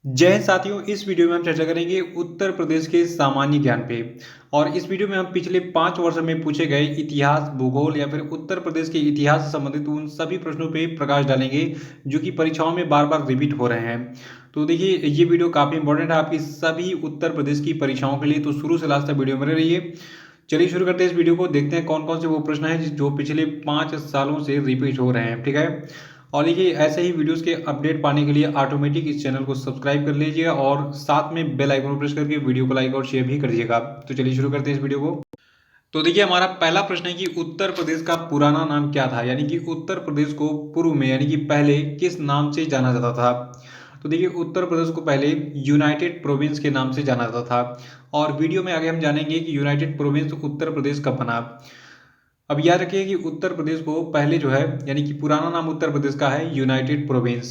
जय हिंद साथियों। इस वीडियो में हम चर्चा करेंगे उत्तर प्रदेश के सामान्य ज्ञान पे। और इस वीडियो में हम पिछले 5 वर्षों में पूछे गए इतिहास, भूगोल या फिर उत्तर प्रदेश के इतिहास से संबंधित उन सभी प्रश्नों पे प्रकाश डालेंगे जो कि परीक्षाओं में बार बार रिपीट हो रहे हैं। तो देखिए, ये वीडियो काफ़ी इंपॉर्टेंट है आपकी सभी उत्तर प्रदेश की परीक्षाओं के लिए, तो शुरू से लास्ट तक वीडियो में रहिए। चलिए शुरू करते हैं इस वीडियो को। देखते हैं कौन कौन से वो प्रश्न हैं जो पिछले 5 सालों से रिपीट हो रहे हैं। ठीक है। और देखिए, ऐसे ही वीडियोस के अपडेट पाने के लिए ऑटोमेटिक इस चैनल को सब्सक्राइब कर लीजिएगा और साथ में बेल आइकन को प्रेस करके वीडियो को लाइक और शेयर भी कर दीजिएगा। तो चलिए शुरू करते हैं इस वीडियो को। तो देखिए, हमारा पहला प्रश्न है कि उत्तर प्रदेश का पुराना नाम क्या था, यानी कि उत्तर प्रदेश को पूर्व में यानी कि पहले किस नाम से जाना जाता था। तो देखिए, उत्तर प्रदेश को पहले यूनाइटेड प्रोविंस के नाम से जाना जाता था। और वीडियो में आगे हम जानेंगे कि यूनाइटेड प्रोविंस उत्तर प्रदेश कब बना। अब याद रखिए कि उत्तर प्रदेश को पहले जो है, यानी कि पुराना नाम उत्तर प्रदेश का है यूनाइटेड प्रोविंस।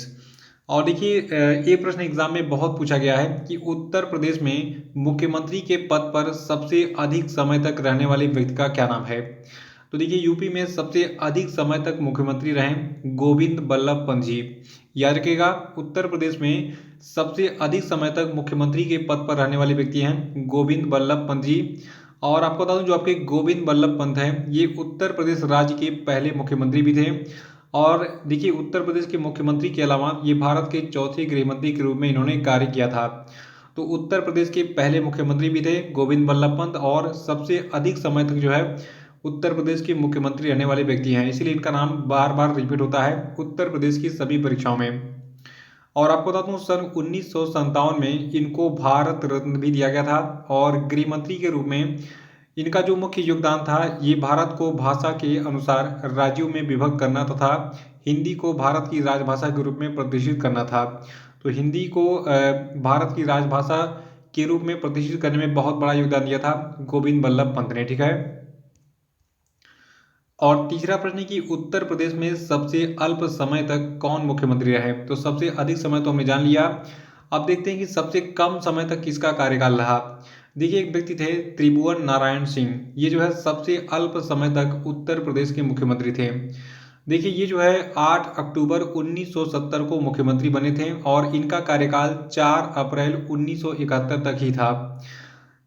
और देखिए, ये प्रश्न एग्जाम में बहुत पूछा गया है कि उत्तर प्रदेश में मुख्यमंत्री के पद पर सबसे अधिक समय तक रहने वाले व्यक्ति का क्या नाम है। तो देखिए, यूपी में सबसे अधिक समय तक मुख्यमंत्री रहे गोविंद बल्लभ पंत जी। याद रखिएगा, उत्तर प्रदेश में सबसे अधिक समय तक मुख्यमंत्री के पद पर रहने वाले व्यक्ति हैं गोविंद बल्लभ पंत जी। और आपको बता दूं, जो आपके गोविंद बल्लभ पंत हैं, ये उत्तर प्रदेश राज्य के पहले मुख्यमंत्री भी थे। और देखिए, उत्तर प्रदेश के मुख्यमंत्री के अलावा ये भारत के चौथे गृह मंत्री के रूप में इन्होंने कार्य किया था। तो उत्तर प्रदेश के पहले मुख्यमंत्री भी थे गोविंद बल्लभ पंत, और सबसे अधिक समय तक जो है उत्तर प्रदेश के मुख्यमंत्री रहने वाले व्यक्ति हैं, इसीलिए इनका नाम बार बार रिपीट होता है उत्तर प्रदेश की सभी परीक्षाओं में। और आपको बता दूं, सन 1957 में इनको भारत रत्न भी दिया गया था। और गृह मंत्री के रूप में इनका जो मुख्य योगदान था, ये भारत को भाषा के अनुसार राज्यों में विभक्त करना तथा हिंदी को भारत की राजभाषा के रूप में प्रतिष्ठित करना था। तो हिंदी को भारत की राजभाषा के रूप में प्रतिष्ठित करने में बहुत बड़ा योगदान दिया था गोविंद बल्लभ पंत ने। ठीक है। और तीसरा प्रश्न है कि उत्तर प्रदेश में सबसे अल्प समय तक कौन मुख्यमंत्री रहे। तो सबसे अधिक समय तो हमने जान लिया। अब देखते हैं कि सबसे कम समय तक किसका कार्यकाल रहा। देखिए, एक व्यक्ति थे त्रिभुवन नारायण सिंह, ये जो है सबसे अल्प समय तक उत्तर प्रदेश के मुख्यमंत्री थे। देखिए, ये जो है 8 अक्टूबर 1970 को मुख्यमंत्री बने थे और इनका कार्यकाल 4 अप्रैल 1971 तक ही था।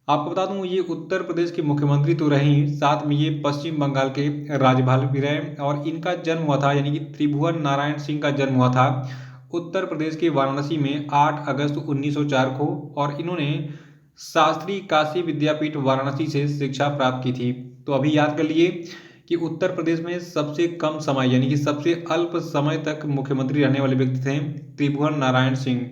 आपको बता दूं, ये उत्तर प्रदेश के मुख्यमंत्री तो रहे ही, साथ में ये पश्चिम बंगाल के राज्यपाल भी रहे। और इनका जन्म हुआ था, यानी कि त्रिभुवन नारायण सिंह का जन्म हुआ था उत्तर प्रदेश के वाराणसी में 8 अगस्त 1904 को। और इन्होंने शास्त्री काशी विद्यापीठ वाराणसी से शिक्षा प्राप्त की थी। तो अभी याद कर लिए कि उत्तर प्रदेश में सबसे कम समय यानी कि सबसे अल्प समय तक मुख्यमंत्री रहने वाले व्यक्ति थे त्रिभुवन नारायण सिंह।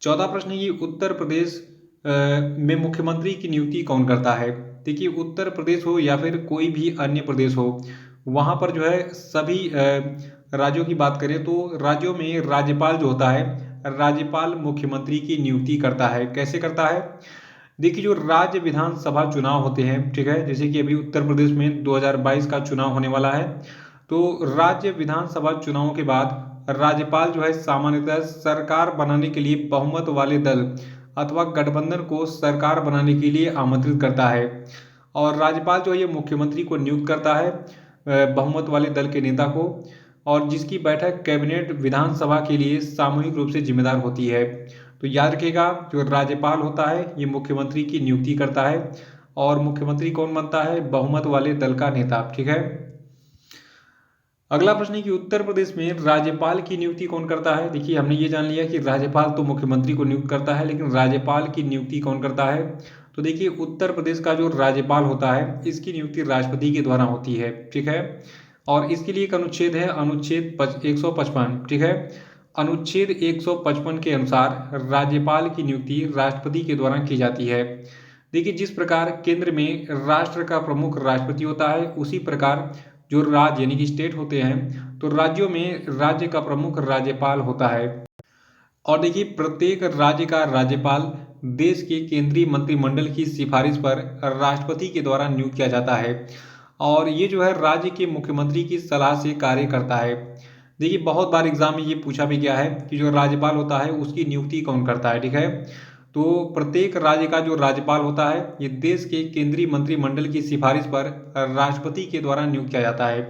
चौथा प्रश्न है, ये उत्तर प्रदेश में मुख्यमंत्री की नियुक्ति कौन करता है। देखिए, उत्तर प्रदेश हो या फिर कोई भी अन्य प्रदेश हो, वहाँ पर जो है सभी राज्यों की बात करें तो राज्यों में राज्यपाल जो होता है, राज्यपाल मुख्यमंत्री की नियुक्ति करता है। कैसे करता है। देखिए, जो राज्य विधानसभा चुनाव होते हैं, ठीक है, जैसे कि अभी उत्तर प्रदेश में 2022 का चुनाव होने वाला है। तो राज्य विधानसभा चुनावों के बाद राज्यपाल जो है सामान्यतः सरकार बनाने के लिए बहुमत वाले दल अथवा गठबंधन को सरकार बनाने के लिए आमंत्रित करता है। और राज्यपाल जो है ये मुख्यमंत्री को नियुक्त करता है बहुमत वाले दल के नेता को, और जिसकी बैठक कैबिनेट विधानसभा के लिए सामूहिक रूप से जिम्मेदार होती है। तो याद रखिएगा, जो राज्यपाल होता है ये मुख्यमंत्री की नियुक्ति करता है। और मुख्यमंत्री कौन बनता है, बहुमत वाले दल का नेता। ठीक है। अगला प्रश्न है कि उत्तर प्रदेश में राज्यपाल की नियुक्ति कौन करता है। देखिए, हमने ये जान लिया कि राज्यपाल तो मुख्यमंत्री को नियुक्त करता है, लेकिन राज्यपाल की नियुक्ति कौन करता है। तो देखिए, उत्तर प्रदेश का जो राज्यपाल होता है इसकी नियुक्ति राष्ट्रपति के द्वारा होती है। ठीक है। और इसके लिए एक अनुच्छेद है, अनुच्छेद 155। ठीक है। अनुच्छेद 155 के अनुसार राज्यपाल की नियुक्ति राष्ट्रपति के द्वारा की जाती है। देखिए, जिस प्रकार केंद्र में राष्ट्र का प्रमुख राष्ट्रपति होता है, उसी प्रकार जो राज्य यानी कि स्टेट होते हैं, तो राज्यों में राज्य का प्रमुख राज्यपाल होता है। और देखिए, प्रत्येक राज्य का राज्यपाल देश के केंद्रीय मंत्रिमंडल की सिफारिश पर राष्ट्रपति के द्वारा नियुक्त किया जाता है। और ये जो है राज्य के मुख्यमंत्री की सलाह से कार्य करता है। देखिए, बहुत बार एग्जाम में ये पूछा भी गया है कि जो राज्यपाल होता है उसकी नियुक्ति कौन करता है। ठीक है। तो प्रत्येक राज्य का जो राज्यपाल होता है ये देश के केंद्रीय मंत्रिमंडल की सिफारिश पर राष्ट्रपति के द्वारा नियुक्त किया जाता है,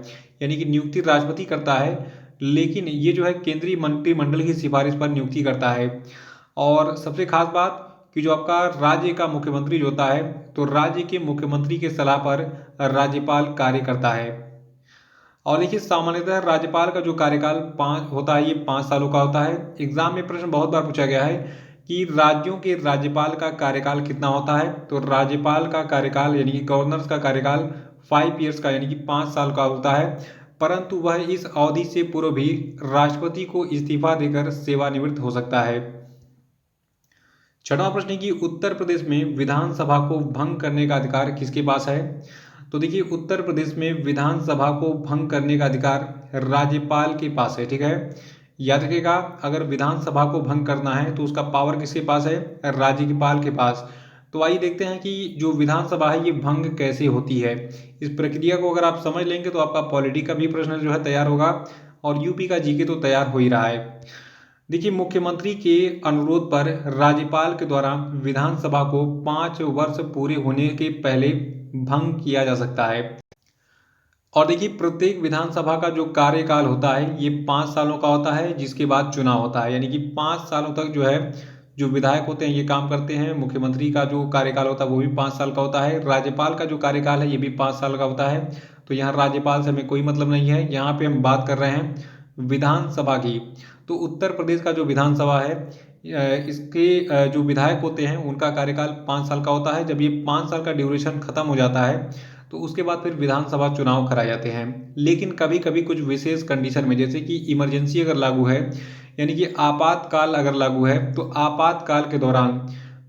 यानी कि नियुक्ति राष्ट्रपति करता है। लेकिन ये जो है केंद्रीय मंत्रिमंडल की सिफारिश पर नियुक्ति करता है। और सबसे खास बात कि जो आपका राज्य का मुख्यमंत्री जो होता है, तो राज्य के मुख्यमंत्री के सलाह पर राज्यपाल कार्य करता है। और देखिए सामान्यतः राज्यपाल का जो कार्यकाल 5 होता है, ये 5 सालों का होता है। एग्जाम में प्रश्न बहुत बार पूछा गया है कि राज्यों के राज्यपाल का कार्यकाल कितना होता है, तो राज्यपाल का कार्यकाल यानी कि गवर्नर्स का कार्यकाल 5 ईयर्स का यानी कि 5 साल का होता है, परंतु वह इस अवधि से पूर्व भी राष्ट्रपति को इस्तीफा देकर सेवानिवृत्त हो सकता है। छठवां प्रश्न है कि उत्तर प्रदेश में विधानसभा को भंग करने का अधिकार किसके पास है। तो देखिए उत्तर प्रदेश में विधानसभा को भंग करने का अधिकार राज्यपाल के पास है। ठीक है, याद रखिएगा, अगर विधानसभा को भंग करना है तो उसका पावर किसके पास है, राज्यपाल के पास। तो आइए देखते हैं कि जो विधानसभा है ये भंग कैसे होती है। इस प्रक्रिया को अगर आप समझ लेंगे तो आपका पॉलिटी का भी प्रश्न जो है तैयार होगा और यूपी का जीके तो तैयार हो ही रहा है। देखिए मुख्यमंत्री के अनुरोध पर राज्यपाल के द्वारा विधानसभा को 5 वर्ष पूरे होने के पहले भंग किया जा सकता है। और देखिए प्रत्येक विधानसभा का जो कार्यकाल होता है ये 5 सालों का होता है, जिसके बाद चुनाव होता है, यानी कि 5 सालों तक जो है जो विधायक होते हैं ये काम करते हैं। मुख्यमंत्री का जो कार्यकाल होता है वो भी 5 साल का होता है। राज्यपाल का जो कार्यकाल है ये भी 5 साल का होता है। तो यहाँ राज्यपाल से हमें कोई मतलब नहीं है, यहाँ पे हम बात कर रहे हैं विधानसभा की। तो उत्तर प्रदेश का जो विधानसभा है इसके जो विधायक होते हैं उनका कार्यकाल 5 साल का होता है। जब ये 5 साल का ड्यूरेशन खत्म हो जाता है तो उसके बाद फिर विधानसभा चुनाव कराए जाते हैं। लेकिन कभी कभी कुछ विशेष कंडीशन में, जैसे कि इमरजेंसी अगर लागू है यानी कि आपातकाल अगर लागू है, तो आपातकाल के दौरान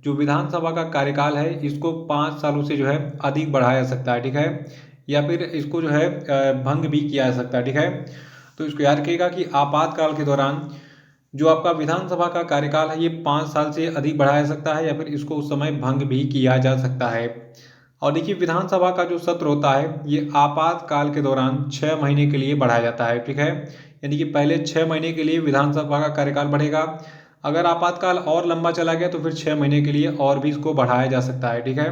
जो विधानसभा का कार्यकाल है इसको 5 सालों से जो है अधिक बढ़ाया जा सकता है। ठीक है, या फिर इसको जो है भंग भी किया जा सकता है। ठीक है, तो इसको याद रखिएगा कि आपातकाल के दौरान जो आपका विधानसभा का कार्यकाल है ये 5 साल से अधिक बढ़ाया जा सकता है या फिर इसको उस समय भंग भी किया जा सकता है। और देखिए विधानसभा का जो सत्र होता है ये आपातकाल के दौरान 6 महीने के लिए बढ़ाया जाता है। ठीक है, यानी कि पहले 6 महीने के लिए विधानसभा का कार्यकाल बढ़ेगा, अगर आपातकाल और लंबा चला गया तो फिर 6 महीने के लिए और भी इसको बढ़ाया जा सकता है। ठीक है,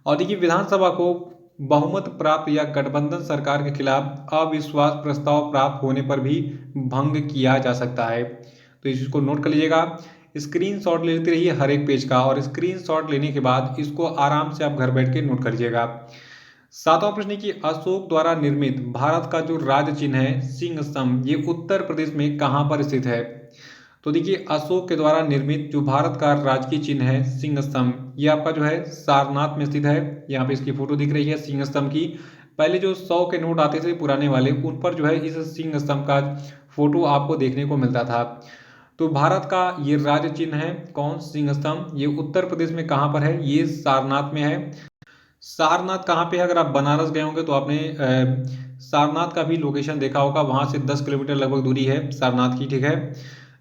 और देखिए विधानसभा को बहुमत प्राप्त या गठबंधन सरकार के खिलाफ अविश्वास प्रस्ताव प्राप्त होने पर भी भंग किया जा सकता है। तो इसको नोट कर लीजिएगा, स्क्रीनशॉट लेते रहिए हर एक पेज का, और स्क्रीनशॉट लेने के बाद इसको आराम से आप घर बैठ के नोट कर लीजिएगा। सातवां प्रश्न है कि अशोक द्वारा निर्मित भारत का जो राज्य चिन्ह है सिंह स्तंभ, ये उत्तर प्रदेश में कहाँ पर स्थित है। तो देखिए अशोक के द्वारा निर्मित जो भारत का राजकीय चिन्ह है सिंह स्तंभ, ये आपका जो है सारनाथ में स्थित है। यहाँ पे इसकी फोटो दिख रही है सिंह स्तंभ की। पहले जो 100 के नोट आते थे पुराने वाले, उन पर जो है इस सिंह स्तंभ का फोटो आपको देखने को मिलता था। तो भारत का ये राज्य चिन्ह है कौन, सिंह स्तंभ, ये उत्तर प्रदेश में कहाँ पर है, ये सारनाथ में है। सारनाथ कहाँ पे है, अगर आप बनारस गए होंगे तो आपने सारनाथ का भी लोकेशन देखा होगा, वहां से 10 किलोमीटर लगभग दूरी है सारनाथ की। ठीक है,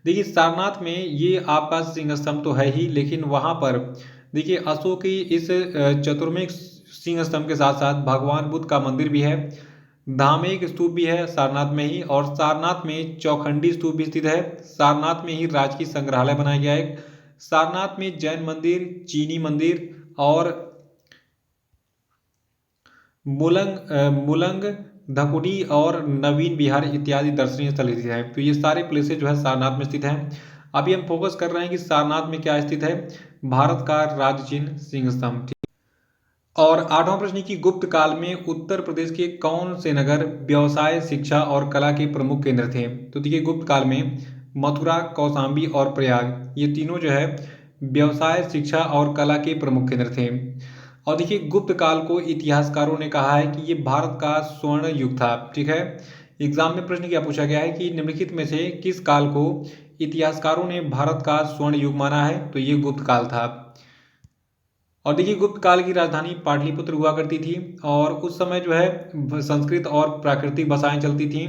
देखिए सारनाथ में ये आपका सिंह स्तंभ तो है ही, लेकिन वहां पर देखिए अशोक की इस चतुर्मुख सिंह स्तंभ के साथ साथ भगवान बुद्ध का मंदिर भी है, धामेक स्तूप भी है सारनाथ में ही, और सारनाथ में चौखंडी स्तूप भी स्थित है। सारनाथ में ही राजकीय संग्रहालय बनाया गया है। सारनाथ में जैन मंदिर, चीनी मंदिर और मुलंग धकुटी और नवीन विहार इत्यादि दर्शनीय स्थल स्थित हैं। तो ये सारे प्लेसेस जो है सारनाथ में स्थित हैं। अभी हम फोकस कर रहे हैं कि सारनाथ में क्या स्थित है, भारत का राज्य चिन्ह सिंह स्तंभ। और आठवां प्रश्न की गुप्त काल में उत्तर प्रदेश के कौन से नगर व्यवसाय, शिक्षा और कला के प्रमुख केंद्र थे। तो देखिए गुप्त काल में मथुरा, कौशाम्बी और प्रयाग, ये तीनों जो है व्यवसाय, शिक्षा और कला के प्रमुख केंद्र थे। और देखिए गुप्त काल को इतिहासकारों ने कहा है कि ये भारत का स्वर्ण युग था। ठीक है, एग्जाम में प्रश्न क्या पूछा गया है कि निम्नलिखित में से किस काल को इतिहासकारों ने भारत का स्वर्ण युग माना है, तो ये गुप्त काल था। और देखिए गुप्त काल की राजधानी पाटलिपुत्र हुआ करती थी, और उस समय जो है संस्कृत और प्राकृतिक भाषाएं चलती थी।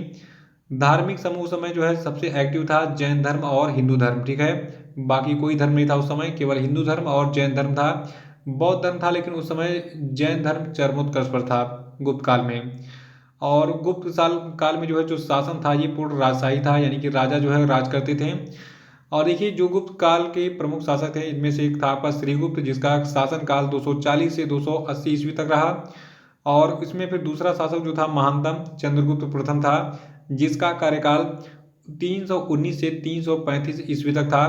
धार्मिक समूह समय जो है सबसे एक्टिव था जैन धर्म और हिंदू धर्म। ठीक है, बाकी कोई धर्म नहीं था उस समय, केवल हिंदू धर्म और जैन धर्म था। बौद्ध धर्म था लेकिन उस समय जैन धर्म चरमोत्कर्ष पर था गुप्त काल में। और गुप्त साल काल में जो है जो शासन था ये पूर्ण राजशाही था, यानी कि राजा जो है राज करते थे। और देखिए जो गुप्त काल के प्रमुख शासक थे इनमें से एक था आपका श्रीगुप्त, जिसका शासन काल 240 से 280 ईस्वी तक रहा। और इसमें फिर दूसरा शासक जो था महानतम चंद्रगुप्त प्रथम था, जिसका कार्यकाल 319 से 335 ईस्वी तक था।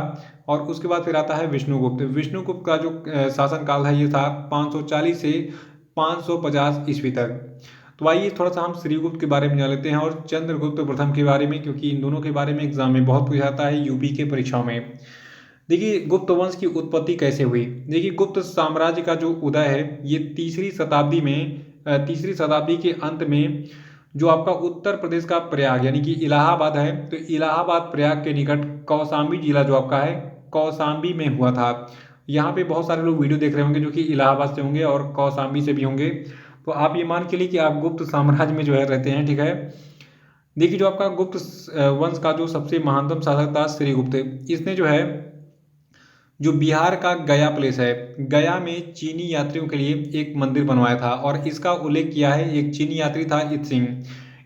और उसके बाद फिर आता है विष्णुगुप्त। विष्णुगुप्त का जो शासनकाल है ये था 540 से 550 ईस्वी तक। तो आइए थोड़ा सा हम श्रीगुप्त के बारे में जान लेते हैं और चंद्रगुप्त प्रथम के बारे में, क्योंकि इन दोनों के बारे में एग्जाम में बहुत पूछा जाता है यूपी के परीक्षाओं में। देखिए गुप्त वंश की उत्पत्ति कैसे हुई। देखिए गुप्त साम्राज्य का जो उदय है ये तीसरी शताब्दी के अंत में जो आपका उत्तर प्रदेश का प्रयाग यानी कि इलाहाबाद है, तो इलाहाबाद प्रयाग के निकट कौशाम्बी जिला जो आपका है कौशाम्बी में हुआ था। यहाँ पे बहुत सारे लोग वीडियो देख रहे होंगे जो कि इलाहाबाद से होंगे और कौशाम्बी से भी होंगे, तो आप ये मान के लिए कि आप गुप्त साम्राज्य में जो है रहते हैं, ठीक है। देखिए जो आपका गुप्त वंश का जो सबसे महानतम शासक था श्रीगुप्त, इसने जो है जो बिहार का गया प्लेस है, गया में चीनी यात्रियों के लिए एक मंदिर बनवाया था और इसका उल्लेख किया है एक चीनी यात्री था इत्सिंग।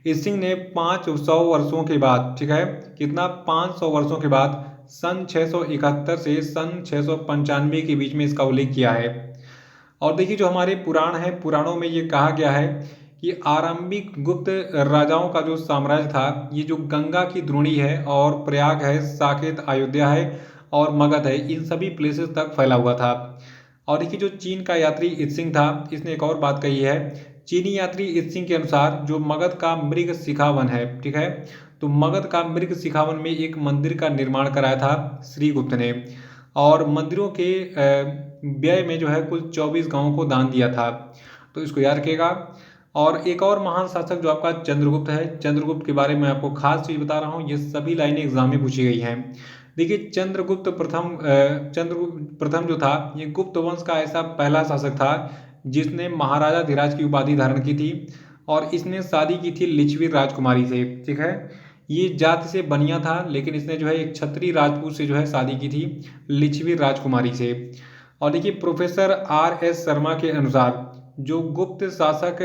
इत्सिंग ने 500 वर्षों के बाद, ठीक है, कितना 500 वर्षों के बाद सन 671 से सन 695 के बीच में इसका उल्लेख किया है। और देखिए जो हमारे पुराण है, पुराणों में ये कहा गया है कि आरंभिक गुप्त राजाओं का जो साम्राज्य था ये जो गंगा की द्रोणी है और प्रयाग है, साकेत, अयोध्या है और मगध है, इन सभी प्लेसेस तक फैला हुआ था। और देखिए जो चीन का यात्री इत्सिंग था इसने एक और बात कही है। चीनी यात्री इत्सिंग के अनुसार जो मगध का मृग शिखावन है, ठीक है, तो मगध का मृग शिखावन में एक मंदिर का निर्माण कराया था श्रीगुप्त ने और मंदिरों के व्यय में जो है कुल 24 गांवों को दान दिया था। तो इसको याद रखिएगा। और एक और महान शासक जो आपका चंद्रगुप्त है, चंद्रगुप्त के बारे में आपको खास चीज बता रहा हूँ, ये सभी लाइनें एग्जाम में पूछी गई हैं। देखिए चंद्रगुप्त प्रथम जो था ये गुप्त वंश का ऐसा पहला शासक था जिसने महाराजा धीराज की उपाधि धारण की थी और इसने शादी की थी लिच्छवी राजकुमारी से, ठीक है। ये जाति से बनिया था लेकिन इसने जो है एक क्षत्रिय राजपूत से जो है शादी की थी, लिच्छवी राजकुमारी से। और देखिए प्रोफेसर R.S. शर्मा के अनुसार जो गुप्त शासक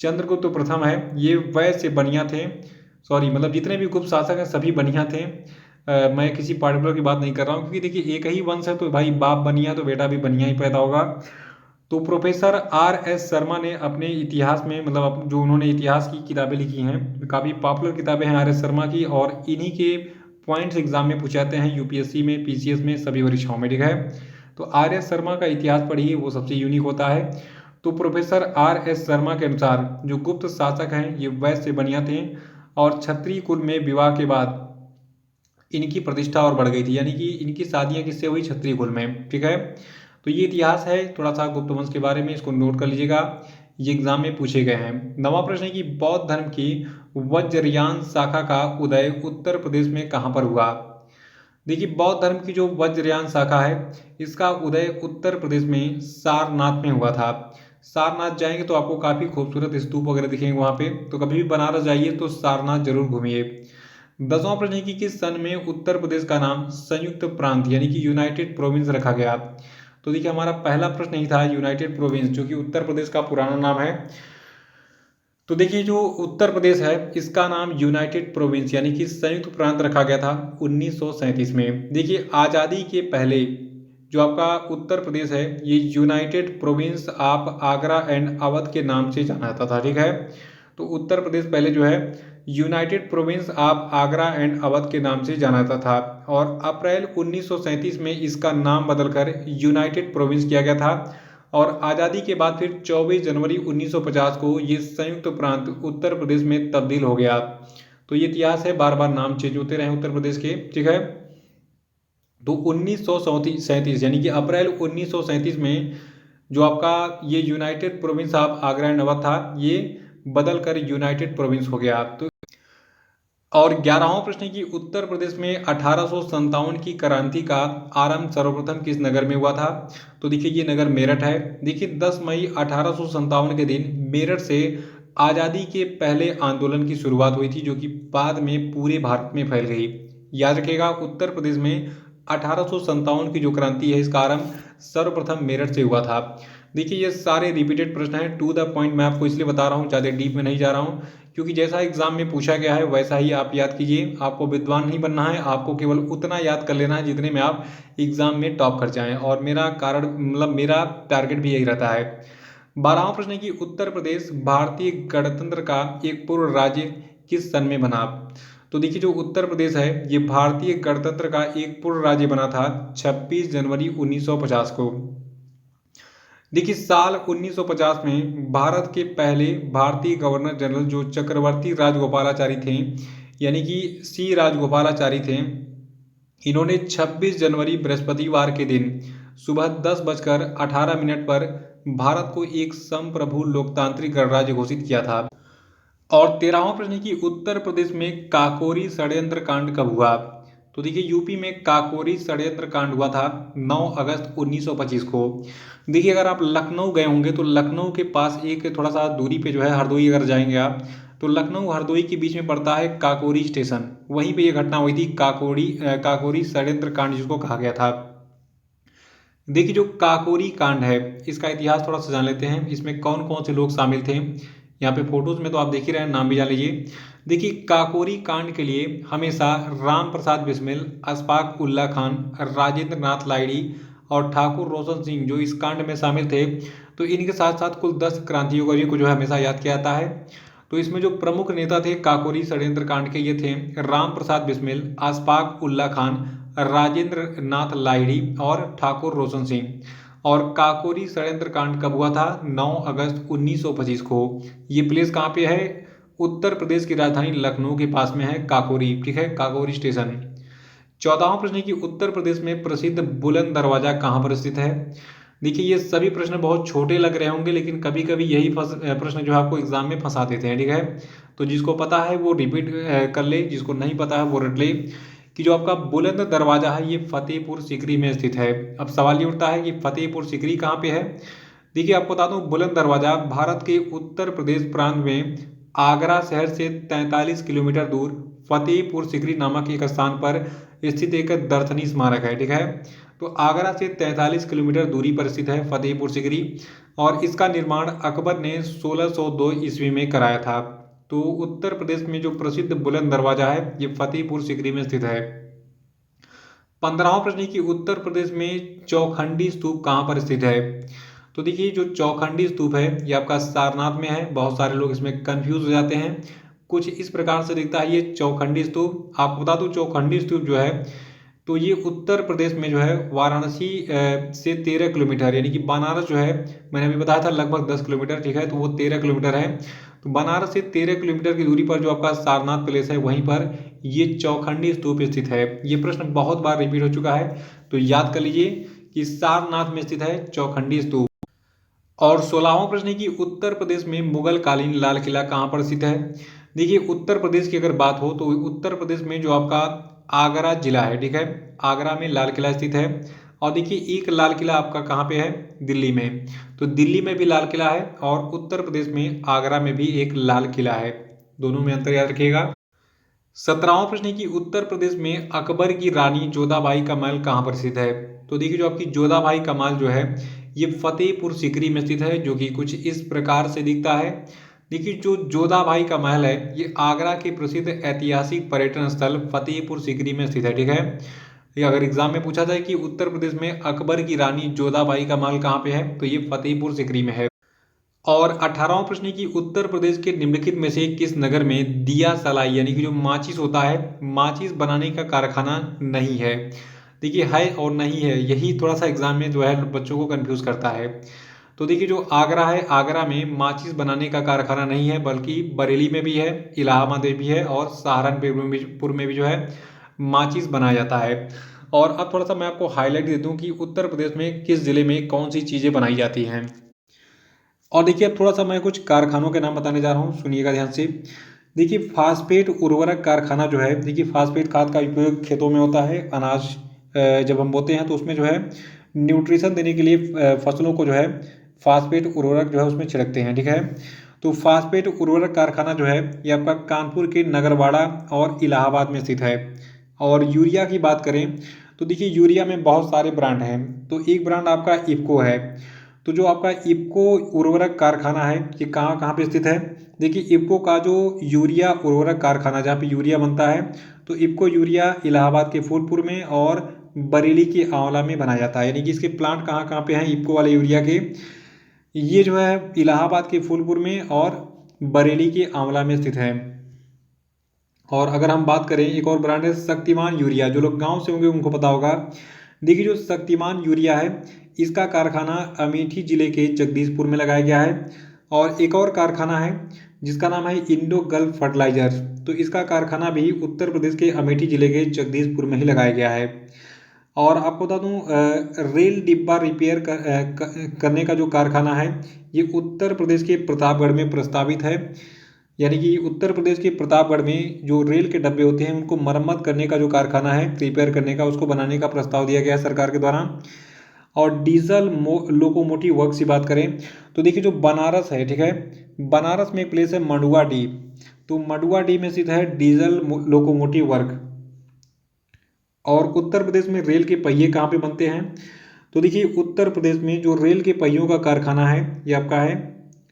चंद्रगुप्त प्रथम है ये वैश्य से बनिया थे, सॉरी मतलब जितने भी गुप्त शासक हैं सभी बनिया थे। मैं किसी पार्टिकुलर की बात नहीं कर रहा हूँ क्योंकि देखिए एक ही वंश है तो भाई बाप बनिया तो बेटा भी बनिया ही पैदा होगा। तो प्रोफेसर R.S. शर्मा ने अपने इतिहास में मतलब जो उन्होंने इतिहास की किताबें लिखी हैं, काफ़ी पॉपुलर किताबें हैं R.S. शर्मा की और इन्हीं के पॉइंट्स एग्जाम में पूछे जाते हैं यूपीएससी में, पीसीएस में, सभी परीक्षाओं में, ठीक है। तो R.S. शर्मा का इतिहास पढ़िए, वो सबसे यूनिक होता है। तो प्रोफेसर R.S. शर्मा के अनुसार जो गुप्त शासक हैं ये वैश्य से बनिया थे और क्षत्रिय कुल में विवाह के बाद इनकी प्रतिष्ठा और बढ़ गई थी, यानी कि इनकी शादियां किससे हुई, क्षत्रिय कुल में, ठीक है। तो ये इतिहास है थोड़ा सा गुप्त वंश के बारे में, इसको नोट कर लीजिएगा, ये एग्जाम में पूछे गए हैं। नवा प्रश्न है कि बौद्ध धर्म की वज्रयान शाखा का उदय उत्तर प्रदेश में कहाँ पर हुआ। देखिए बौद्ध धर्म की जो वज्रयान शाखा है इसका उदय उत्तर प्रदेश में सारनाथ में हुआ था। सारनाथ जाएंगे तो आपको काफ़ी खूबसूरत स्तूप वगैरह दिखेंगे वहाँ पे, तो कभी भी बनारस जाइए तो सारनाथ जरूर घूमिए। 10वां प्रश्न है कि किस सन में उत्तर प्रदेश का नाम संयुक्त प्रांत यानी कि यूनाइटेड प्रोविंस रखा गया। तो देखिए हमारा पहला प्रश्न यही था यूनाइटेड प्रोविंस, जो कि उत्तर प्रदेश का पुराना नाम है। तो देखिए जो उत्तर प्रदेश है इसका नाम यूनाइटेड प्रोविंस यानी कि संयुक्त प्रांत रखा गया था 1937 में। देखिए आज़ादी के पहले जो आपका उत्तर प्रदेश है ये United province of Agra and Awadh के नाम से जाना जाता था, ठीक है। तो उत्तर प्रदेश पहले जो है United province of Agra and Awadh के नाम से जाना जाता था और अप्रैल 1937 में इसका नाम बदलकर यूनाइटेड प्रोविंस किया गया था और आज़ादी के बाद फिर 24 जनवरी 1950 को ये संयुक्त प्रांत उत्तर प्रदेश में तब्दील हो गया। तो ये इतिहास है, बार बार नाम चेंज होते रहे उत्तर प्रदेश के, ठीक है। तो 1937 यानी कि अप्रैल 1937 में जो आपका ये United province of Agra and Awadh था ये बदलकर यूनाइटेड प्रोविंस हो गया। तो और 11वां प्रश्न है कि उत्तर प्रदेश में 1857 की क्रांति का आरंभ सर्वप्रथम किस नगर में हुआ था। तो देखिए ये नगर मेरठ है। देखिए 10 मई 1857 के दिन मेरठ से आज़ादी के पहले आंदोलन की शुरुआत हुई थी जो कि बाद में पूरे भारत में फैल गई। याद रखिएगा उत्तर प्रदेश में 1857 की जो क्रांति है इसका आरंभ सर्वप्रथम मेरठ से हुआ था। देखिए ये सारे रिपीटेड प्रश्न हैं, टू द पॉइंट मैं आपको इसलिए बता रहा हूँ, ज़्यादा डीप में नहीं जा रहा हूँ क्योंकि जैसा एग्जाम में पूछा गया है वैसा ही आप याद कीजिए। आपको विद्वान नहीं बनना है, आपको केवल उतना याद कर लेना है जितने में आप एग्जाम में टॉप कर जाएं और मेरा कारण मतलब मेरा टारगेट भी यही रहता है। 12वां प्रश्न है कि उत्तर प्रदेश भारतीय गणतंत्र का एक पूर्व राज्य किस सन में बना? तो देखिए जो उत्तर प्रदेश है ये भारतीय गणतंत्र का एक पूर्ण राज्य बना था 26 जनवरी 1950 को। देखिए साल 1950 में भारत के पहले भारतीय गवर्नर जनरल जो चक्रवर्ती राजगोपालाचारी थे, यानी कि सी राजगोपालाचारी थे, इन्होंने 26 जनवरी बृहस्पतिवार के दिन सुबह 10:18 पर भारत को एक संप्रभु लोकतांत्रिक गणराज्य घोषित किया था। और 13वां प्रश्न है कि उत्तर प्रदेश में काकोरी षड्यंत्र कांड कब हुआ? तो देखिए यूपी में काकोरी षड्यंत्र कांड हुआ था 9 अगस्त 1925 को। देखिए अगर आप लखनऊ गए होंगे तो लखनऊ के पास एक थोड़ा सा दूरी पे जो है हरदोई अगर जाएंगे आप, तो लखनऊ हरदोई के बीच में पड़ता है काकोरी स्टेशन। वहीं पे ये घटना हुई थी काकोरी षड्यंत्र कांड जिसको कहा गया था। देखिए जो काकोरी कांड है इसका इतिहास थोड़ा सा जान लेते हैं। इसमें कौन कौन से लोग शामिल थे, यहाँ पे फोटोज में तो आप देख ही रहे हैं, नाम भी जान लीजिए। देखिए काकोरी कांड के लिए हमेशा राम प्रसाद बिस्मिल, अशफाक उल्ला खान, राजेंद्र नाथ लाहिड़ी और ठाकुर रोशन सिंह जो इस कांड में शामिल थे, तो इनके साथ साथ कुल 10 क्रांतियों को जो है हमेशा याद किया जाता है। तो इसमें जो प्रमुख नेता थे काकोरी षड्यंत्र कांड के ये थे राम प्रसाद बिस्मिल, अशफाक उल्ला खान, राजेंद्र नाथ लाहिड़ी और ठाकुर रोशन सिंह। और काकोरी षड्यंत्र कांड कब हुआ था? 9 अगस्त 1925 को। ये प्लेस कहाँ पे है? उत्तर प्रदेश की राजधानी लखनऊ के पास में है काकोरी, ठीक है, काकोरी स्टेशन। 14वां प्रश्न है कि उत्तर प्रदेश में प्रसिद्ध बुलंद दरवाजा कहाँ पर स्थित है? देखिए ये सभी प्रश्न बहुत छोटे लग रहे होंगे, लेकिन कभी कभी यही प्रश्न जो है आपको एग्जाम में फंसा देते हैं, ठीक है। तो जिसको पता है वो रिपीट कर ले, जिसको नहीं पता है वो रट ले कि जो आपका बुलंद दरवाजा है ये फतेहपुर सीकरी में स्थित है। अब सवाल ये उठता है कि फतेहपुर सीकरी कहाँ पे है। देखिए आपको बता दूं बुलंद दरवाजा भारत के उत्तर प्रदेश प्रांत में आगरा शहर से 43 किलोमीटर दूर फतेहपुर सीकरी नामक एक स्थान पर स्थित एक दर्शनीय स्मारक है, ठीक है। तो आगरा से 43 किलोमीटर दूरी पर स्थित है फतेहपुर सीकरी, और इसका निर्माण अकबर ने 1602 ईस्वी में कराया था। तो उत्तर प्रदेश में जो प्रसिद्ध बुलंद दरवाजा है ये फतेहपुर सीकरी में स्थित है। 15वां प्रश्न कि उत्तर प्रदेश में चौखंडी स्तूप कहाँ पर स्थित है? तो देखिए जो चौखंडी स्तूप है ये आपका सारनाथ में है। बहुत सारे लोग इसमें कंफ्यूज हो जाते हैं। कुछ इस प्रकार से दिखता है ये चौखंडी स्तूप। आपको बता दूं चौखंडी स्तूप जो है तो ये उत्तर प्रदेश में जो है वाराणसी से 13 किलोमीटर, यानी कि बनारस जो है मैंने अभी बताया था लगभग 10 किलोमीटर, ठीक है, तो वो 13 किलोमीटर है। तो बनारस से 13 किलोमीटर की दूरी पर जो आपका सारनाथ पैलेस है वहीं पर ये चौखंडी स्तूप स्थित है। ये प्रश्न बहुत बार रिपीट हो चुका है, तो याद कर लीजिए कि सारनाथ में स्थित है चौखंडी स्तूप। और 16वां प्रश्न है कि उत्तर प्रदेश में मुगल कालीन लाल किला कहाँ पर स्थित है? देखिए उत्तर प्रदेश की अगर बात हो तो उत्तर प्रदेश में जो आपका आगरा जिला है, ठीक है, आगरा में लाल किला स्थित है। और देखिए एक लाल किला आपका कहाँ पे है? दिल्ली में। तो दिल्ली में भी लाल किला है और उत्तर प्रदेश में आगरा में भी एक लाल किला है, दोनों में अंतर याद रखिएगा। 17वां प्रश्न है कि उत्तर प्रदेश में अकबर की रानी जोधाबाई का महल कहाँ पर स्थित है? तो देखिए जो आपकी जोधाबाई का महल जो है ये फतेहपुर सीकरी में स्थित है, जो कि कुछ इस प्रकार से दिखता है। देखिए जो जोधाबाई का महल है ये आगरा के प्रसिद्ध ऐतिहासिक पर्यटन स्थल फतेहपुर सीकरी में स्थित है, ठीक है। ये अगर एग्जाम में पूछा जाए कि उत्तर प्रदेश में अकबर की रानी जोधाबाई का महल कहाँ पे है, तो ये फतेहपुर सीकरी में है। और 18वां प्रश्न है कि उत्तर प्रदेश के निम्नलिखित में से किस नगर में दिया सलाई यानी कि जो माचिस होता है, माचिस बनाने का कारखाना नहीं है? देखिए है और नहीं है, यही थोड़ा सा एग्जाम में जो है बच्चों को कंफ्यूज करता है। तो देखिए जो आगरा है, आगरा में माचिस बनाने का कारखाना नहीं है, बल्कि बरेली में भी है, इलाहाबाद में भी है और सहारनपुर में भी जो है माचिस बनाया जाता है। और अब थोड़ा सा मैं आपको हाईलाइट दे दूं कि उत्तर प्रदेश में किस जिले में कौन सी चीज़ें बनाई जाती हैं। और देखिए अब थोड़ा सा मैं कुछ कारखानों के नाम बताने जा रहा हूँ, सुनिएगा ध्यान से। देखिए फास्फेट उर्वरक कारखाना जो है, देखिए फास्फेट खाद का उपयोग खेतों में होता है। अनाज जब हम बोते हैं तो उसमें जो है न्यूट्रिशन देने के लिए फसलों को जो है फास्फेट उर्वरक जो है उसमें छिड़कते हैं, ठीक है। तो फास्फेट उर्वरक कारखाना जो है ये आपका कानपुर के नगरवाड़ा और इलाहाबाद में स्थित है। और यूरिया की बात करें तो देखिए यूरिया में बहुत सारे ब्रांड हैं, तो एक ब्रांड आपका इफ्को है। तो जो आपका इफ्को उर्वरक कारखाना है ये कहाँ कहाँ पे स्थित है? देखिए इफ्को का जो यूरिया उर्वरक कारखाना जहाँ पे यूरिया बनता है, तो इफ्को यूरिया इलाहाबाद के फूलपुर में और बरेली के आंवला में बनाया जाता है। यानी कि इसके प्लांट कहाँ कहाँ पे हैं इफ्को वाले यूरिया के? ये जो है इलाहाबाद के फूलपुर में और बरेली के आंवला में स्थित है। और अगर हम बात करें, एक और ब्रांड है शक्तिमान यूरिया, जो लोग गांव से होंगे उनको पता होगा। देखिए जो शक्तिमान यूरिया है, इसका कारखाना अमेठी जिले के जगदीशपुर में लगाया गया है। और एक और कारखाना है जिसका नाम है इंडो गल्फ फर्टिलाइजर, तो इसका कारखाना भी उत्तर प्रदेश के अमेठी जिले के जगदीशपुर में ही लगाया गया है। और आपको बता दूं, रेल डिब्बा रिपेयर करने का जो कारखाना है, ये उत्तर प्रदेश के प्रतापगढ़ में प्रस्तावित है। यानी कि उत्तर प्रदेश के प्रतापगढ़ में जो रेल के डब्बे होते हैं उनको मरम्मत करने का जो कारखाना है, रिपेयर करने का, उसको बनाने का प्रस्ताव दिया गया है सरकार के द्वारा। और डीजल लोकोमोटिव वर्क की बात करें तो देखिए जो बनारस है, ठीक है, बनारस में एक प्लेस है मंडुआडीह, तो मंडुआडीह में स्थित है डीजल लोकोमोटिव वर्क। और उत्तर प्रदेश में रेल के पहिए कहाँ पे बनते हैं, तो देखिए उत्तर प्रदेश में जो रेल के पहियों का कारखाना है ये आपका है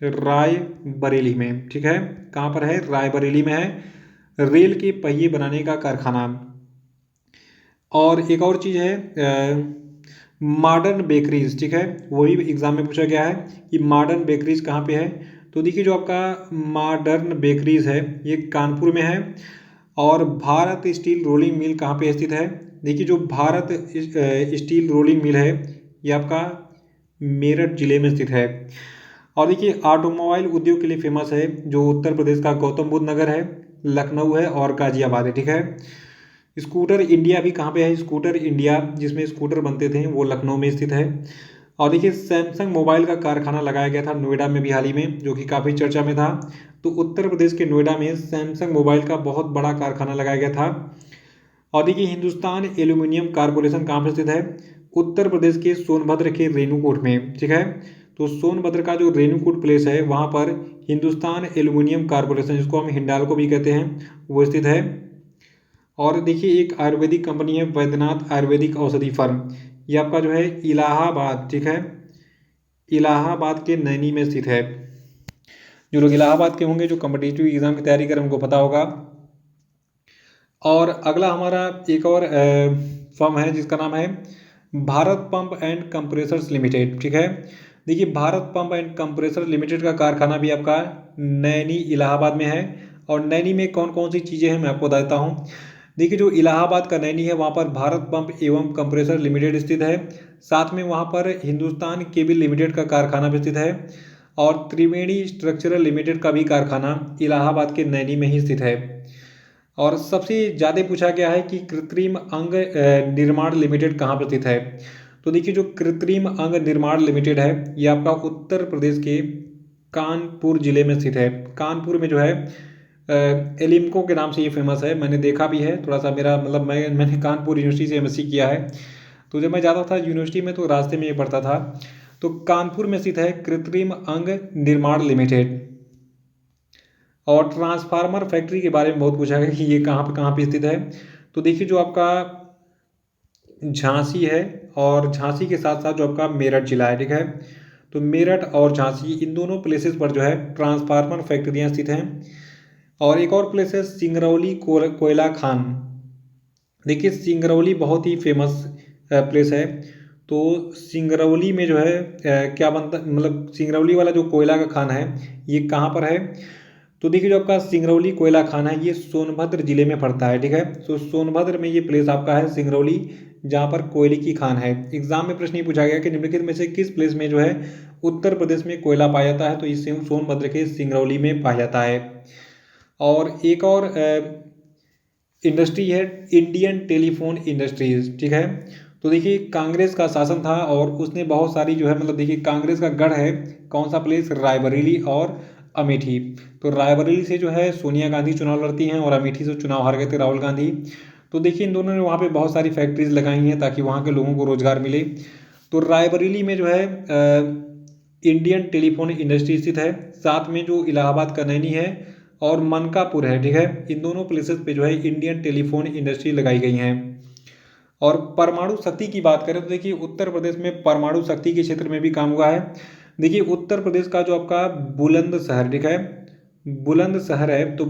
रायबरेली में, ठीक है। कहाँ पर है, रायबरेली में है रेल के पहिए बनाने का कारखाना। और एक और चीज़ है मॉडर्न बेकरीज, ठीक है, वही एग्जाम में पूछा गया है कि मॉडर्न बेकरीज कहाँ पे है। तो देखिए जो आपका मॉडर्न बेकरीज है ये कानपुर में है। और भारत स्टील रोलिंग मिल कहाँ पे स्थित है, देखिए जो भारत स्टील रोलिंग मिल है ये आपका मेरठ जिले में स्थित है। और देखिए ऑटोमोबाइल उद्योग के लिए फेमस है जो उत्तर प्रदेश का गौतम बुद्ध नगर है, लखनऊ है और गाजियाबाद है, ठीक है। स्कूटर इंडिया भी कहाँ पे है, स्कूटर इंडिया जिसमें स्कूटर बनते थे वो लखनऊ में स्थित है। और देखिए सैमसंग मोबाइल का कारखाना लगाया गया था नोएडा में भी हाल ही में, जो कि काफ़ी चर्चा में था। तो उत्तर प्रदेश के नोएडा में सैमसंग मोबाइल का बहुत बड़ा कारखाना लगाया गया था। और देखिए हिंदुस्तान एल्यूमिनियम कारपोरेशन कहाँ पर स्थित है, उत्तर प्रदेश के सोनभद्र के रेणुकूट में, ठीक है। तो सोनभद्र का जो रेणुकूट प्लेस है वहाँ पर हिंदुस्तान एल्यूमिनियम कारपोरेशन, जिसको हम हिंडाल्को भी कहते हैं, वो स्थित है। और देखिए एक आयुर्वेदिक कंपनी है वैद्यनाथ आयुर्वेदिक औषधि फर्म, ये आपका जो है इलाहाबाद, ठीक है, इलाहाबाद के नैनी में स्थित है। जो लोग इलाहाबाद के होंगे, जो कम्पिटिटिव एग्जाम की तैयारी करें उनको पता होगा। और अगला हमारा एक और फर्म है जिसका नाम है Bharat pump and compressors limited, ठीक है। देखिए Bharat pump and compressor limited का कारखाना भी आपका नैनी इलाहाबाद में है। और नैनी में कौन कौन सी चीज़ें हैं मैं आपको बता देता हूँ। देखिए जो इलाहाबाद का नैनी है वहाँ पर भारत पंप एवं कंप्रेसर लिमिटेड स्थित है। साथ में वहाँ पर हिंदुस्तान केबल लिमिटेड का कारखाना भी स्थित है। और त्रिवेणी स्ट्रक्चरल लिमिटेड का भी कारखाना इलाहाबाद के नैनी में ही स्थित है। और सबसे ज़्यादा पूछा गया है कि कृत्रिम अंग निर्माण लिमिटेड कहाँ पर स्थित है। तो देखिए जो कृत्रिम अंग निर्माण लिमिटेड है ये आपका उत्तर प्रदेश के कानपुर जिले में स्थित है। कानपुर में जो है एलिम्को के नाम से ये फेमस है, मैंने देखा भी है थोड़ा सा, मेरा मतलब मैंने कानपुर यूनिवर्सिटी से एमएससी किया है। तो जब मैं जाता था यूनिवर्सिटी में तो रास्ते में ये पढ़ता था। तो कानपुर में स्थित है कृत्रिम अंग निर्माण लिमिटेड। और ट्रांसफार्मर फैक्ट्री के बारे में बहुत पूछा गया कि ये कहाँ पे स्थित है। तो देखिए जो आपका झांसी है और झांसी के साथ साथ जो आपका मेरठ जिला है, ठीक है। तो मेरठ और झांसी इन दोनों प्लेसेस पर जो है ट्रांसफार्मर फैक्ट्रियाँ स्थित हैं। और एक और प्लेस है सिंगरौली कोयला खान। देखिए सिंगरौली बहुत ही फेमस प्लेस है। तो सिंगरौली में जो है क्या बनता, मतलब सिंगरौली वाला जो कोयला का खान है ये कहाँ पर है। तो देखिए जो आपका सिंगरौली कोयला खान है ये सोनभद्र जिले में पड़ता है, ठीक है। तो सोनभद्र में ये प्लेस आपका है सिंगरौली, जहाँ पर कोयले की खान है। एग्जाम में प्रश्न ये पूछा गया कि निम्नलिखित में से किस प्लेस में जो है उत्तर प्रदेश में कोयला पाया जाता है, तो इस सोनभद्र के सिंगरौली में पाया जाता है। और एक और इंडस्ट्री है इंडियन टेलीफोन इंडस्ट्रीज, ठीक है। तो देखिए कांग्रेस का शासन था और उसने बहुत सारी जो है, मतलब देखिए कांग्रेस का गढ़ है कौन सा प्लेस, रायबरेली और अमेठी। तो रायबरेली से जो है सोनिया गांधी चुनाव लड़ती हैं और अमेठी से चुनाव हार गए थे राहुल गांधी। तो देखिए इन दोनों ने वहाँ पे बहुत सारी फैक्ट्रीज लगाई हैं ताकि वहाँ के लोगों को रोजगार मिले। तो रायबरेली में जो है इंडियन टेलीफोन इंडस्ट्री स्थित है। साथ में जो इलाहाबाद का नैनी है और मनकापुर है, ठीक है, इन दोनों प्लेसेस पे जो है इंडियन टेलीफोन इंडस्ट्री लगाई गई हैं। और परमाणु शक्ति की बात करें तो देखिए उत्तर प्रदेश में परमाणु शक्ति के क्षेत्र में भी काम हुआ है। देखिए उत्तर प्रदेश का जो आपका बुलंदशहर, ठीक है, बुलंदशहर है, तो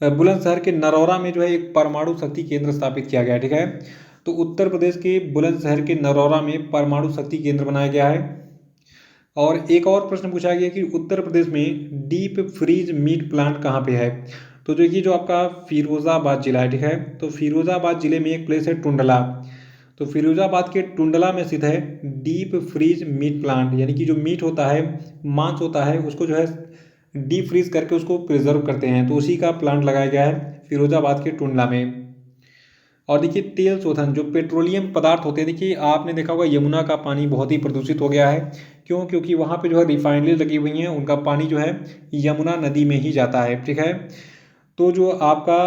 बुलंदशहर के नरौरा में जो है एक परमाणु शक्ति केंद्र स्थापित किया गया है, ठीक है। तो उत्तर प्रदेश के बुलंदशहर के नरौरा में परमाणु शक्ति केंद्र बनाया गया है। और एक और प्रश्न पूछा गया कि उत्तर प्रदेश में डीप फ्रीज मीट प्लांट कहाँ पे है। तो देखिए जो आपका फिरोज़ाबाद जिला है, ठीक है, तो फिरोज़ाबाद जिले में एक प्लेस है टुंडला। तो फिरोज़ाबाद के टुंडला में स्थित है डीप फ्रीज मीट प्लांट, यानी कि जो मीट होता है, मांस होता है, उसको जो है डीप फ्रीज करके उसको प्रिजर्व करते हैं, तो उसी का प्लांट लगाया गया है फिरोज़ाबाद के टुंडला में। और देखिए तेल शोधन, जो पेट्रोलियम पदार्थ होते हैं, देखिए आपने देखा होगा यमुना का पानी बहुत ही प्रदूषित हो गया है। क्यों? क्योंकि वहाँ पे जो है रिफाइनरी लगी हुई हैं, उनका पानी जो है यमुना नदी में ही जाता है, ठीक है। तो जो आपका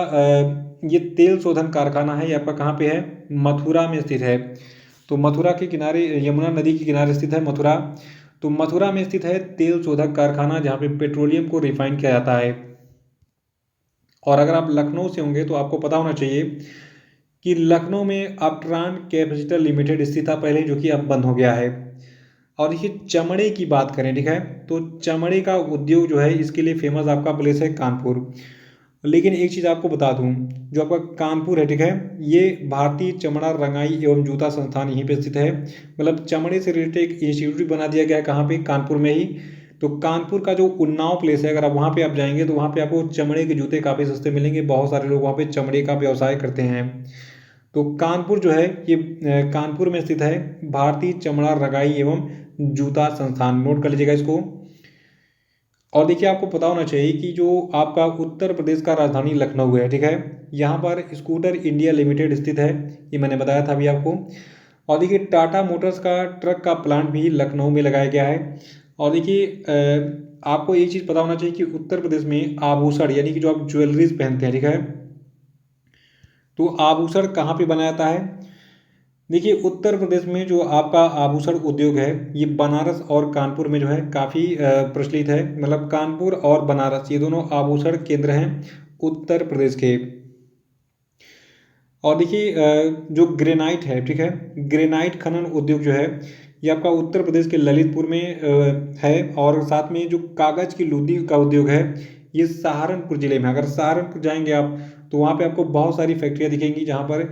ये तेल शोधन कारखाना है, ये आपका कहाँ पे है? मथुरा में स्थित है। तो मथुरा के किनारे, यमुना नदी के किनारे स्थित है मथुरा। तो मथुरा में स्थित है तेल शोधक कारखाना, जहाँ पे पेट्रोलियम को रिफाइन किया जाता है। और अगर आप लखनऊ से होंगे तो आपको पता होना चाहिए कि लखनऊ में अपट्रान कैपेसिटर लिमिटेड स्थित था पहले, जो कि अब बंद हो गया है। और देखिए चमड़े की बात करें, ठीक है, तो चमड़े का उद्योग जो है, इसके लिए फेमस आपका प्लेस है कानपुर। लेकिन एक चीज़ आपको बता दूं, जो आपका कानपुर है, ठीक है, ये भारतीय चमड़ा रंगाई एवं जूता संस्थान यहीं पे स्थित है। मतलब चमड़े से रिलेटेड एक इंस्टीट्यूट बना दिया गया है, कहाँ पे? कानपुर में ही। तो कानपुर का जो उन्नाव प्लेस है, अगर आप वहाँ पे आप जाएंगे तो वहाँ पे आपको चमड़े के जूते काफ़ी सस्ते मिलेंगे। बहुत सारे लोग वहाँ पे चमड़े का व्यवसाय करते हैं। तो कानपुर जो है ये कानपुर में स्थित है भारतीय चमड़ा रंगाई एवं जूता संस्थान, नोट कर लीजिएगा इसको। और देखिए आपको पता होना चाहिए कि जो आपका उत्तर प्रदेश का राजधानी लखनऊ है, ठीक है, यहाँ पर स्कूटर इंडिया लिमिटेड स्थित है, ये मैंने बताया था अभी आपको। और देखिए टाटा मोटर्स का ट्रक का प्लांट भी लखनऊ में लगाया गया है। और देखिए आपको एक चीज़ पता होना चाहिए कि उत्तर प्रदेश में आभूषण, यानी कि जो आप ज्वेलरीज पहनते हैं, ठीक है, तो आभूषण कहाँ पे बनाया जाता है? देखिए उत्तर प्रदेश में जो आपका आभूषण उद्योग है, ये बनारस और कानपुर में जो है काफ़ी प्रचलित है। मतलब कानपुर और बनारस, ये दोनों आभूषण केंद्र हैं उत्तर प्रदेश के। और देखिए जो ग्रेनाइट है, ठीक है, ग्रेनाइट खनन उद्योग जो है, ये आपका उत्तर प्रदेश के ललितपुर में है। और साथ में जो कागज़ की लुगदी का उद्योग है, ये सहारनपुर जिले में। अगर सहारनपुर जाएंगे आप तो वहाँ पे आपको बहुत सारी फैक्ट्रियाँ दिखेंगी जहाँ पर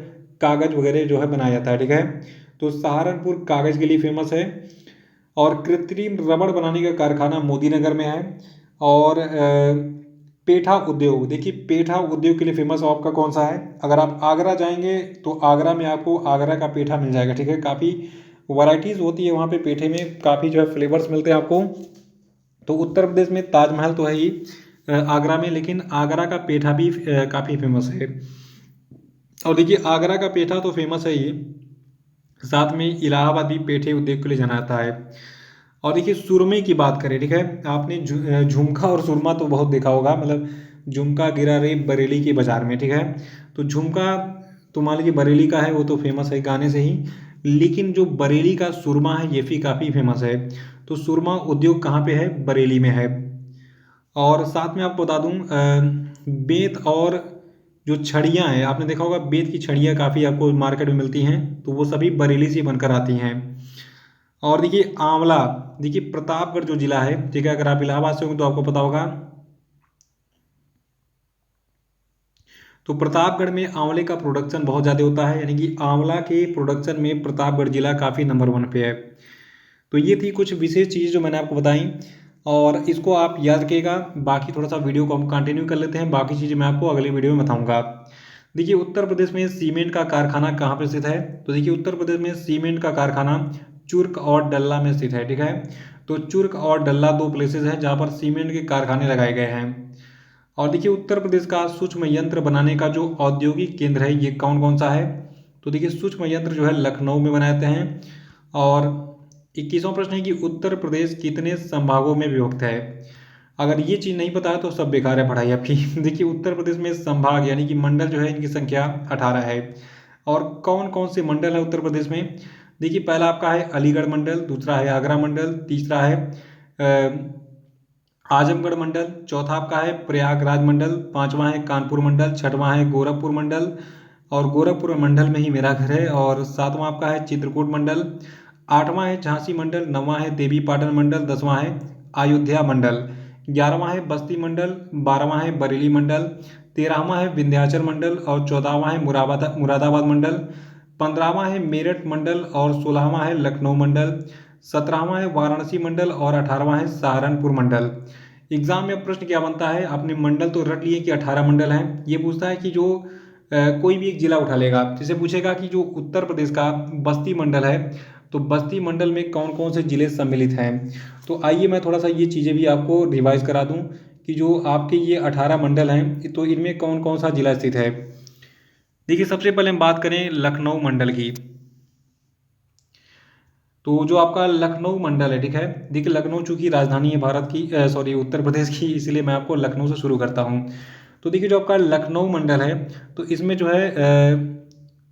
कागज़ वगैरह जो है बनाया जाता है, ठीक है। तो सहारनपुर कागज़ के लिए फेमस है। और कृत्रिम रबड़ बनाने का कारखाना मोदीनगर में है। और पेठा उद्योग, देखिए पेठा उद्योग के लिए फेमस आपका कौन सा है? अगर आप आगरा जाएंगे तो आगरा में आपको आगरा का पेठा मिल जाएगा, ठीक है। काफ़ी वैरायटीज़ होती है वहाँ पे पेठे में, काफ़ी जो है फ्लेवर्स मिलते हैं आपको। तो उत्तर प्रदेश में ताजमहल तो है ही आगरा में, लेकिन आगरा का पेठा भी काफ़ी फेमस है। और देखिए आगरा का पेठा तो फेमस है ही, साथ में इलाहाबाद भी पेठे उद्योग के लिए जाना जाता है। और देखिए सुरमे की बात करें, ठीक है, आपने झुमका और सुरमा तो बहुत देखा होगा। मतलब झुमका गिरा रे बरेली के बाजार में, ठीक है। तो झुमका तो मान लीजिए बरेली का है, वो तो फेमस है गाने से ही। लेकिन जो बरेली का सुरमा है, ये भी काफ़ी फेमस है। तो सुरमा उद्योग कहाँ पे है? बरेली में है। और साथ में आपको बता दूं बेंत और जो छड़ियाँ हैं, आपने देखा होगा बेंत की छड़ियाँ काफ़ी आपको मार्केट में मिलती हैं, तो वो सभी बरेली से बनकर आती हैं। और देखिए आंवला, देखिए प्रतापगढ़ जो जिला है, ठीक है, अगर आप इलाहाबाद से होंगे तो आपको पता होगा। तो प्रतापगढ़ में आंवले का प्रोडक्शन बहुत ज़्यादा होता है, यानी कि आंवला के प्रोडक्शन में प्रतापगढ़ जिला काफ़ी नंबर 1 पे है। तो ये थी कुछ विशेष चीज़ जो मैंने आपको बताई, और इसको आप याद रखिएगा। बाकी थोड़ा सा वीडियो को हम कंटिन्यू कर लेते हैं, बाकी चीज़ें मैं आपको अगले वीडियो में बताऊंगा। देखिए उत्तर प्रदेश में सीमेंट का कारखाना कहाँ पर स्थित है? तो देखिए उत्तर प्रदेश में सीमेंट का कारखाना चुर्क और डल्ला में स्थित है, ठीक है। तो चुर्क और डल्ला दो प्लेसेस हैं जहाँ पर सीमेंट के कारखाने लगाए गए हैं। और देखिए उत्तर प्रदेश का सूक्ष्म यंत्र बनाने का जो औद्योगिक केंद्र है, ये कौन कौन सा है? तो देखिए सूक्ष्म यंत्र जो है लखनऊ में बनाए जाते हैं। और 21वां प्रश्न है कि उत्तर प्रदेश कितने संभागों में विभक्त है? अगर ये चीज़ नहीं पता है तो सब बेकार है पढ़ाई आपकी। देखिए उत्तर प्रदेश में संभाग यानी कि मंडल जो है, इनकी संख्या 18 है। और कौन कौन से मंडल है उत्तर प्रदेश में? देखिए पहला आपका है अलीगढ़ मंडल, दूसरा है आगरा मंडल, तीसरा है आजमगढ़ मंडल, चौथा आपका है प्रयागराज मंडल, पांचवा है कानपुर मंडल, छठवां है गोरखपुर मंडल, और गोरखपुर मंडल में ही मेरा घर है, और सातवां आपका है चित्रकूट मंडल, आठवां है झांसी मंडल, नौवां है देवी पाटन मंडल, 10वां है अयोध्या मंडल, 11वां है बस्ती मंडल, 12वां है बरेली मंडल, 13वां है विंध्याचल मंडल, और 14वां है मुरादाबाद मंडल, 15वां है मेरठ मंडल, और 16वां है लखनऊ मंडल, 17वां है वाराणसी मंडल और 18वां है सहारनपुर मंडल। एग्जाम में अब प्रश्न क्या बनता है, आपने मंडल तो रट लिए कि 18 मंडल हैं, ये पूछता है कि जो कोई भी एक जिला उठा लेगा। जैसे पूछेगा कि जो उत्तर प्रदेश का बस्ती मंडल है, तो बस्ती मंडल में कौन कौन से जिले सम्मिलित हैं। तो आइए मैं थोड़ा सा ये चीज़ें भी आपको रिवाइज करा दूं कि जो आपके ये 18 मंडल हैं, तो इनमें कौन कौन सा जिला स्थित है। देखिए सबसे पहले हम बात करें लखनऊ मंडल की। तो जो आपका लखनऊ मंडल है, ठीक है, देखिए लखनऊ चूंकि राजधानी है भारत की, सॉरी उत्तर प्रदेश की, इसीलिए मैं आपको लखनऊ से शुरू करता हूँ। तो देखिए जो आपका लखनऊ मंडल है, तो इसमें जो है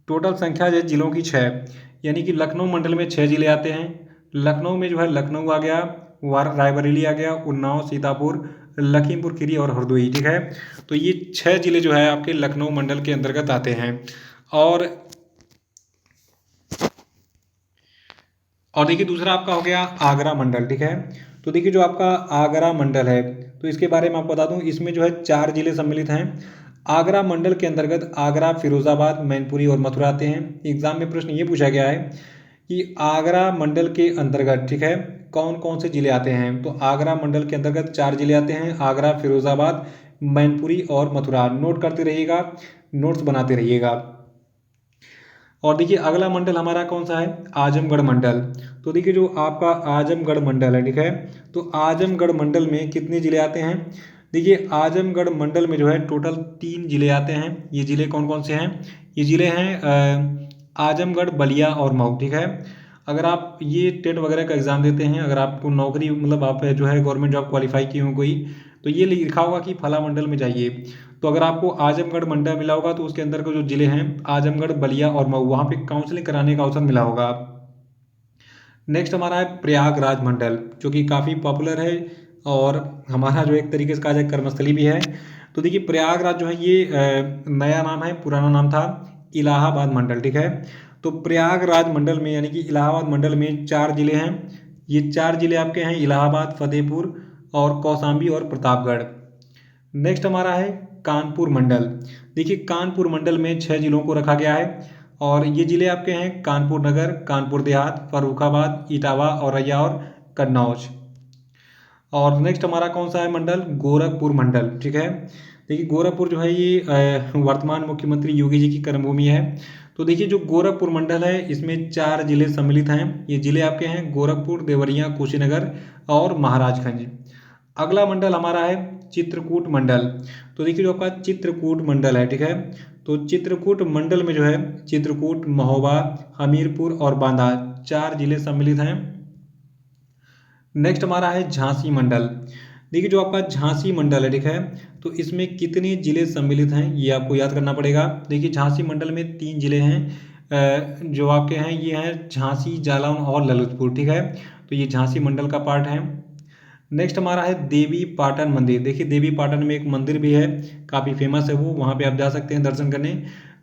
टोटल संख्या जो है जिलों की 6, यानी कि लखनऊ मंडल में 6 जिले आते हैं। लखनऊ में जो है लखनऊ आ गया, रायबरेली आ गया, उन्नाव, सीतापुर, लखीमपुर खीरी और हरदोई, ठीक है। तो ये 6 जिले जो है आपके लखनऊ मंडल के अंतर्गत आते हैं। और देखिए दूसरा आपका हो गया आगरा मंडल, ठीक है। तो देखिए जो आपका आगरा मंडल है, तो इसके बारे में आपको बता दूं, इसमें जो है 4 जिले सम्मिलित हैं। आगरा मंडल के अंतर्गत आगरा, फिरोजाबाद, मैनपुरी और मथुरा आते हैं। एग्जाम में प्रश्न ये पूछा गया है कि आगरा मंडल के अंतर्गत, ठीक है, कौन कौन से जिले आते हैं। तो आगरा मंडल के अंतर्गत 4 जिले आते हैं, आगरा, फिरोजाबाद, मैनपुरी और मथुरा। नोट करते रहिएगा, नोट्स बनाते रहिएगा। और देखिए अगला मंडल हमारा कौन सा है, आजमगढ़ मंडल। तो देखिए जो आपका आजमगढ़ मंडल है, ठीक है, तो आजमगढ़ मंडल में कितने जिले आते हैं। देखिए आजमगढ़ मंडल में जो है टोटल 3 जिले आते हैं। ये जिले कौन कौन से हैं, ये जिले हैं आजमगढ़, बलिया और मऊ, ठीक है। अगर आप ये टेट वगैरह का एग्जाम देते हैं, अगर आपको नौकरी मतलब आप जो है गवर्नमेंट जॉब क्वालिफाई किए हो कोई, तो ये लिखा होगा कि फला मंडल में जाइए। तो अगर आपको आजमगढ़ मंडल मिला होगा, तो उसके अंदर के जो जिले हैं आजमगढ़, बलिया और मऊ, वहाँ पे काउंसलिंग कराने का अवसर मिला होगा। नेक्स्ट हमारा है प्रयागराज मंडल, जो कि काफ़ी पॉपुलर है और हमारा जो एक तरीके से कहा जाए कर्मस्थली भी है। तो देखिए प्रयागराज जो है ये नया नाम है, पुराना नाम था इलाहाबाद मंडल, ठीक है। तो प्रयागराज मंडल में यानी कि इलाहाबाद मंडल में 4 जिले हैं। ये 4 जिले आपके हैं इलाहाबाद, फतेहपुर और कौशाम्बी और प्रतापगढ़। नेक्स्ट हमारा है कानपुर मंडल। देखिए कानपुर मंडल में 6 जिलों को रखा गया है और ये जिले आपके हैं कानपुर नगर, कानपुर देहात, फर्रुखाबाद, इटावा, औरैया और कन्नौज। और नेक्स्ट हमारा कौन सा है मंडल, गोरखपुर मंडल, ठीक है। देखिए गोरखपुर जो है ये वर्तमान मुख्यमंत्री योगी जी की कर्मभूमि है। तो देखिए जो गोरखपुर मंडल है, इसमें 4 जिले सम्मिलित हैं। ये जिले आपके हैं गोरखपुर, देवरिया, कुशीनगर और महाराजगंज। अगला मंडल हमारा है चित्रकूट मंडल। तो देखिए जो आपका चित्रकूट मंडल है, ठीक है, तो चित्रकूट मंडल में जो है चित्रकूट, महोबा, हमीरपुर और बांदा 4 जिले सम्मिलित हैं। नेक्स्ट हमारा है झांसी मंडल। देखिए जो आपका झांसी मंडल है, ठीक है, तो इसमें कितने जिले सम्मिलित हैं ये आपको याद करना पड़ेगा। देखिए झांसी मंडल में 3 जिले हैं, जो आपके हैं ये हैं झांसी, जालौन और ललितपुर, ठीक है। तो ये झांसी मंडल का पार्ट है। नेक्स्ट हमारा है देवी पाटन मंदिर। देखिए देवी पाटन में एक मंदिर भी है, काफ़ी फेमस है वो, वहाँ पे आप जा सकते हैं दर्शन करने।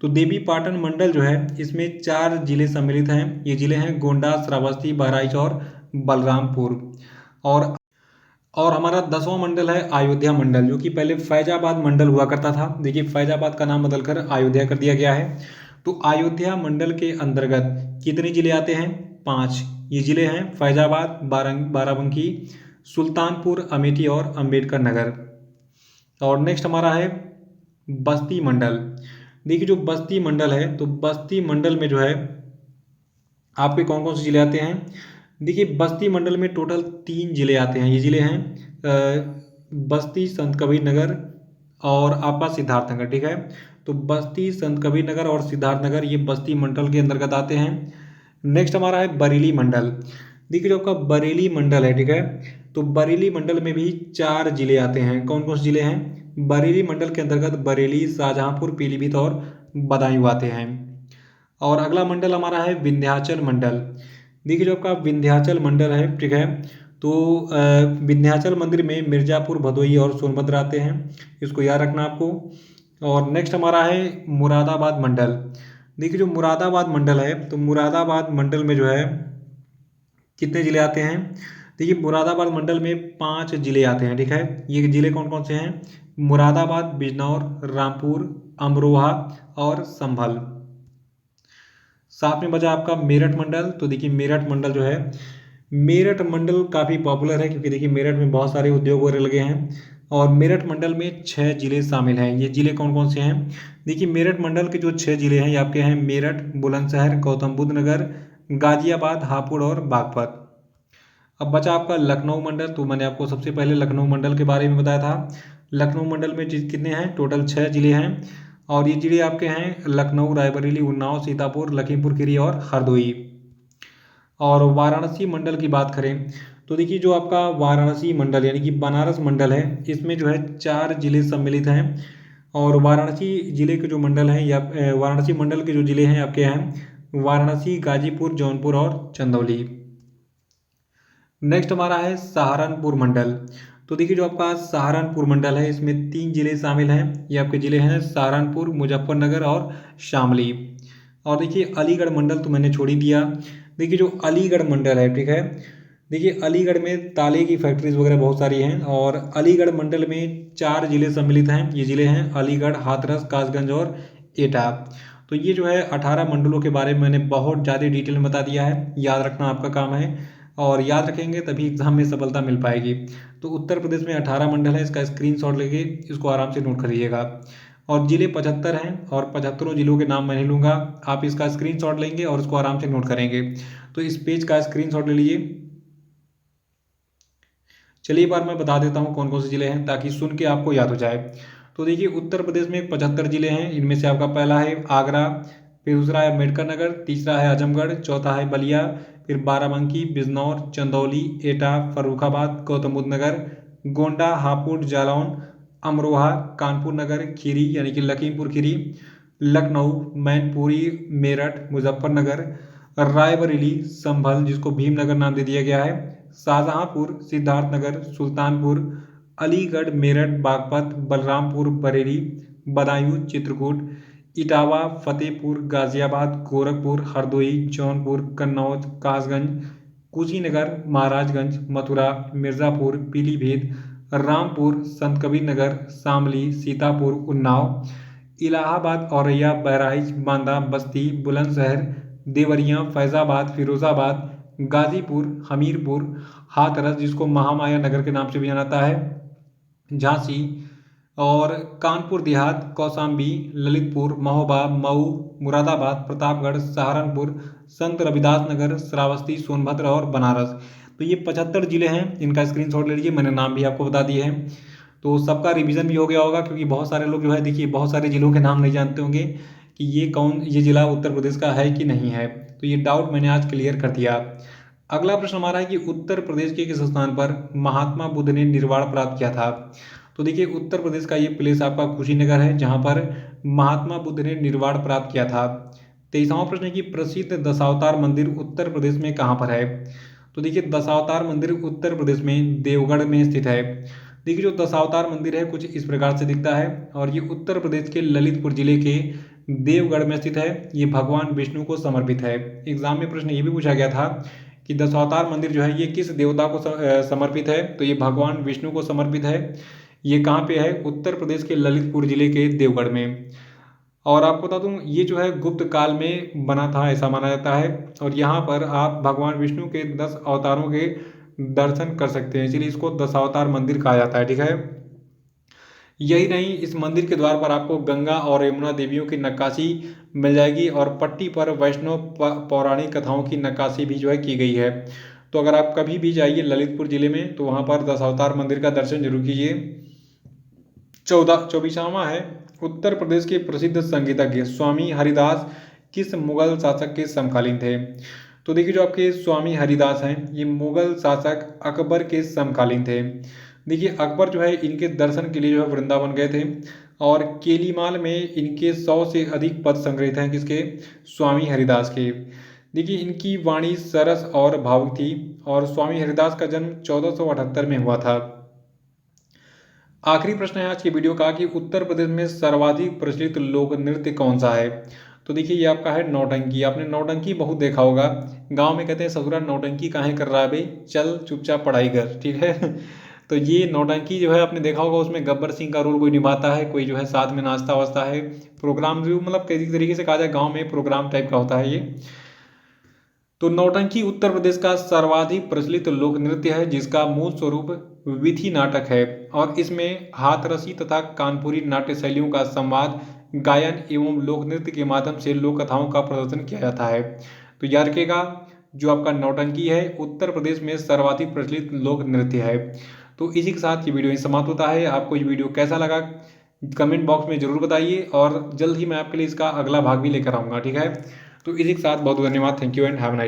तो देवी पाटन मंडल जो है इसमें 4 जिले सम्मिलित हैं। ये जिले हैं गोंडा, श्रावस्ती, बहराइच और बलरामपुर। और हमारा 10वां मंडल है अयोध्या मंडल, जो कि पहले फैजाबाद मंडल हुआ करता था। देखिए फैजाबाद का नाम बदलकर अयोध्या कर दिया गया है। तो अयोध्या मंडल के अंतर्गत कितने जिले आते हैं, 5। ये जिले हैं फैजाबाद, बाराबंकी, सुल्तानपुर, अमेठी और अंबेडकर नगर। और नेक्स्ट हमारा है बस्ती मंडल। देखिए जो बस्ती मंडल है, तो बस्ती मंडल में जो है आपके कौन कौन से जिले आते हैं। देखिए बस्ती मंडल में टोटल 3 जिले आते हैं। ये जिले हैं बस्ती, संत कबीर नगर और आपका सिद्धार्थनगर, ठीक है। तो बस्ती, संत कबीर नगर और सिद्धार्थनगर ये बस्ती मंडल के अंतर्गत आते हैं। नेक्स्ट हमारा है बरेली मंडल। देखिए जो आपका बरेली मंडल है, ठीक है, तो बरेली मंडल में भी 4 जिले आते हैं। कौन कौन से जिले हैं, बरेली मंडल के अंतर्गत बरेली, शाहजहांपुर, पीलीभीत और बदायूं आते हैं। और अगला मंडल हमारा है विंध्याचल मंडल। देखिए जो आपका विंध्याचल मंडल है, ठीक है, तो विंध्याचल मंदिर में मिर्जापुर, भदोई और सोनभद्र आते हैं, इसको याद रखना आपको। और नेक्स्ट हमारा है मुरादाबाद मंडल। देखिए जो मुरादाबाद मंडल है, तो मुरादाबाद मंडल में जो है कितने जिले आते हैं। देखिए मुरादाबाद मंडल में 5 जिले आते हैं, ठीक है। ये जिले कौन कौन से हैं, मुरादाबाद, बिजनौर, रामपुर, अमरोहा और संभल। साथ में बचा आपका मेरठ मंडल। तो देखिए मेरठ मंडल जो है मेरठ मंडल काफ़ी पॉपुलर है क्योंकि देखिए मेरठ में बहुत सारे उद्योग वगैरह लगे हैं और मेरठ मंडल में 6 जिले शामिल हैं। ये जिले कौन कौन से हैं? देखिए मेरठ मंडल के जो 6 जिले हैं ये आपके हैं मेरठ, बुलंदशहर, गौतम बुद्ध नगर, गाजियाबाद, हापुड़ और बागपत। अब बचा आपका लखनऊ मंडल। तो मैंने आपको सबसे पहले लखनऊ मंडल के बारे में बताया था। लखनऊ मंडल में कितने हैं? टोटल 6 जिले हैं और ये जिले आपके हैं लखनऊ, रायबरेली, उन्नाव, सीतापुर, लखीमपुर खीरी और हरदोई। और वाराणसी मंडल की बात करें तो देखिए जो आपका वाराणसी मंडल यानी कि बनारस मंडल है, इसमें जो है 4 जिले सम्मिलित हैं। और वाराणसी जिले के जो मंडल हैं या वाराणसी मंडल के जो जिले हैं आपके हैं वाराणसी, गाजीपुर, जौनपुर और चंदौली। नेक्स्ट हमारा है सहारनपुर मंडल। तो देखिए जो आपका सहारनपुर मंडल है इसमें 3 जिले शामिल हैं। ये आपके जिले हैं सहारनपुर, मुजफ्फरनगर और शामली। और देखिए अलीगढ़ मंडल तो मैंने छोड़ ही दिया। देखिए जो अलीगढ़ मंडल है, ठीक है, देखिए अलीगढ़ में ताले की फैक्ट्रीज वगैरह बहुत सारी हैं और अलीगढ़ मंडल में 4 जिले सम्मिलित हैं। ये जिले हैं अलीगढ़, हाथरस, कासगंज और एटा। तो ये जो है 18 मंडलों के बारे में मैंने बहुत ज़्यादा डिटेल में बता दिया है। याद रखना आपका काम है और याद रखेंगे तभी एग्जाम में सफलता मिल पाएगी। तो उत्तर प्रदेश में 18 मंडल है, इसका स्क्रीनशॉट लेके इसको आराम से नोट कर लीजिएगा। और जिले 75 हैं और 75 जिलों के नाम मैं नहीं लूँगा, आप इसका स्क्रीनशॉट लेंगे और इसको आराम से नोट करेंगे। तो इस पेज का स्क्रीनशॉट ले लीजिए। चलिए एक बार मैं बता देता हूँ कौन कौन से जिले हैं ताकि सुन के आपको याद हो जाए। तो देखिए उत्तर प्रदेश में 75 जिले हैं। इनमें से आपका पहला है आगरा, फिर दूसरा है अम्बेडकर नगर, तीसरा है आजमगढ़, चौथा है बलिया, फिर बाराबंकी, बिजनौर, चंदौली, एटा, फर्रुखाबाद, गौतम बुद्ध नगर, गोंडा, हापुड़, जालौन, अमरोहा, कानपुर नगर, खीरी यानी कि लखीमपुर खीरी, लखनऊ, मैनपुरी, मेरठ, मुजफ्फरनगर, रायबरेली, संभल जिसको भीमनगर नाम दे दिया गया है, शाहजहांपुर, सिद्धार्थनगर, सुल्तानपुर, अलीगढ़, मेरठ, बागपत, बलरामपुर, बरेली, बदायूं, चित्रकूट, इटावा, फतेहपुर, गाजियाबाद, गोरखपुर, हरदोई, जौनपुर, कन्नौज, कासगंज, कुशीनगर, महाराजगंज, मथुरा, मिर्ज़ापुर, पीलीभीत, रामपुर, संत कबीर नगर, शामली, सीतापुर, उन्नाव, इलाहाबाद, औरैया, बहराइच, बांदा, बस्ती, बुलंदशहर, देवरिया, फैज़ाबाद, फिरोज़ाबाद, गाजीपुर, हमीरपुर, हाथरस जिसको महामाया नगर के नाम से भी जाना जाता है, झांसी और कानपुर देहात, कौशाम्बी, ललितपुर, महोबा, मऊ, मुरादाबाद, प्रतापगढ़, सहारनपुर, संत रविदास नगर, श्रावस्ती, सोनभद्र और बनारस। तो ये 75 जिले हैं। इनका स्क्रीनशॉट ले लीजिए, मैंने नाम भी आपको बता दिए हैं। तो सबका रिवीजन भी हो गया होगा क्योंकि बहुत सारे लोग जो है देखिए बहुत सारे जिलों के नाम नहीं जानते होंगे कि ये जिला उत्तर प्रदेश का है कि नहीं है। तो ये डाउट मैंने आज क्लियर कर दिया। अगला प्रश्न हमारा है कि उत्तर प्रदेश के किस स्थान पर महात्मा बुद्ध ने निर्वाण प्राप्त किया था? तो देखिए उत्तर प्रदेश का ये प्लेस आपका कुशीनगर है जहाँ पर महात्मा बुद्ध ने निर्वाण प्राप्त किया था। 23वां प्रश्न है कि प्रसिद्ध दशावतार मंदिर उत्तर प्रदेश में कहाँ पर है? तो देखिए दशावतार मंदिर उत्तर प्रदेश में देवगढ़ में स्थित है। देखिए जो दशावतार मंदिर है कुछ इस प्रकार से दिखता है और ये उत्तर प्रदेश के ललितपुर जिले के देवगढ़ में स्थित है। ये भगवान विष्णु को समर्पित है। एग्जाम में प्रश्न ये भी पूछा गया था कि दशावतार मंदिर जो है ये किस देवता को समर्पित है? तो ये भगवान विष्णु को समर्पित है। ये कहाँ पे है? उत्तर प्रदेश के ललितपुर जिले के देवगढ़ में। और आपको बता दूं ये जो है गुप्त काल में बना था ऐसा माना जाता है और यहाँ पर आप भगवान विष्णु के 10 अवतारों के दर्शन कर सकते हैं, इसलिए इसको दशावतार मंदिर कहा जाता है। ठीक है, यही नहीं, इस मंदिर के द्वार पर आपको गंगा और यमुना देवियों की नक्काशी मिल जाएगी और पट्टी पर वैष्णव पौराणिक कथाओं की नक्काशी भी जो है की गई है। तो अगर आप कभी भी जाइए ललितपुर जिले में तो वहाँ पर दशावतार मंदिर का दर्शन जरूर कीजिए। 24वां है उत्तर प्रदेश के प्रसिद्ध संगीतज्ञ स्वामी हरिदास किस मुगल शासक के समकालीन थे? तो देखिए जो आपके स्वामी हरिदास हैं ये मुगल शासक अकबर के समकालीन थे। देखिए अकबर जो है इनके दर्शन के लिए जो है वृंदावन गए थे और केलीमाल में इनके 100 से अधिक पद संग्रहित हैं। किसके? स्वामी हरिदास के। देखिए इनकी वाणी सरस और भावुक थी और स्वामी हरिदास का जन्म 1478 में हुआ था। आखिरी प्रश्न है आज की वीडियो का कि उत्तर प्रदेश में सर्वाधिक प्रचलित लोक नृत्य कौन सा है? तो देखिए ये आपका है नौटंकी। आपने नौटंकी बहुत देखा होगा, गांव में कहते हैं ससुरा नौटंकी काहे कर रहा है भाई, चल चुपचाप पढ़ाई कर। ठीक है तो ये नौटंकी जो है आपने देखा होगा, उसमें गब्बर सिंह का रोल कोई निभाता है, कोई जो है साथ में नाचता वाचता है। प्रोग्राम जो मतलब किसी तरीके से कहा जाए गाँव में प्रोग्राम टाइप का होता है ये। तो नौटंकी उत्तर प्रदेश का सर्वाधिक प्रचलित लोक नृत्य है, जिसका मूल स्वरूप विथी नाटक है और इसमें हाथरसी तथा कानपुरी नाट्य शैलियों का संवाद, गायन एवं लोक नृत्य के माध्यम से लोक कथाओं का प्रदर्शन किया जाता है। तो याद रखिएगा, जो आपका नौटंकी है उत्तर प्रदेश में सर्वाधिक प्रचलित लोक नृत्य है। तो इसी के साथ ये वीडियो समाप्त होता है। आपको ये वीडियो कैसा लगा कमेंट बॉक्स में ज़रूर बताइए और जल्द ही मैं आपके लिए इसका अगला भाग भी लेकर आऊँगा, ठीक है। तो इसी के साथ बहुत बहुत धन्यवाद। Thank you and have a nice